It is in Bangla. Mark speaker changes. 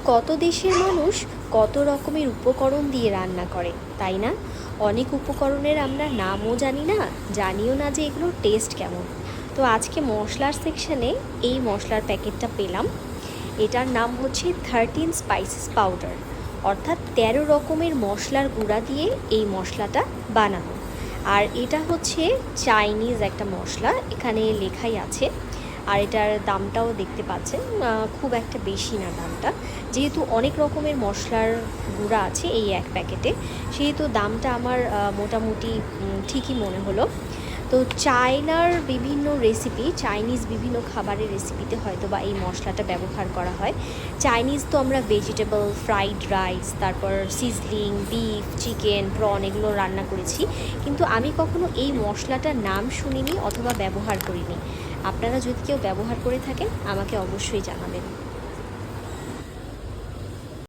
Speaker 1: কত দেশের মানুষ কত রকমের উপকরণ দিয়ে রান্না করে, তাই না? অনেক উপকরণের আমরা নামও জানি না, জানিও না যে এগুলোর টেস্ট কেমন। তো আজকে মশলার সেকশানে এই মশলার প্যাকেটটা পেলাম। এটার নাম হচ্ছে 13 স্পাইসেস পাউডার, অর্থাৎ 13 রকমের মশলার গুঁড়া দিয়ে এই মশলাটা বানানো। আর এটা হচ্ছে চাইনিজ একটা মশলা, এখানে লেখাই আছে। আর এটার দামটাও দেখতে পাচ্ছেন, খুব একটা বেশি না দামটা। যেহেতু অনেক রকমের মশলার গুঁড়া আছে এই এক প্যাকেটে, সেহেতু দামটা আমার মোটামুটি ঠিকই মনে হলো। তো চায়নার বিভিন্ন রেসিপি, চাইনিজ বিভিন্ন খাবারের রেসিপিতে হয়তো বা এই মশলাটা ব্যবহার করা হয়। চাইনিজ তো আমরা ভেজিটেবল, ফ্রাইড রাইস, তারপর সিজলিং, বিফ, চিকেন, প্রন এগুলো রান্না করেছি, কিন্তু আমি কখনো এই মশলাটার নাম শুনিনি অথবা ব্যবহার করিনি। আপনারা যদি কেউ ব্যবহার করে থাকেন আমাকে অবশ্যই জানাবেন।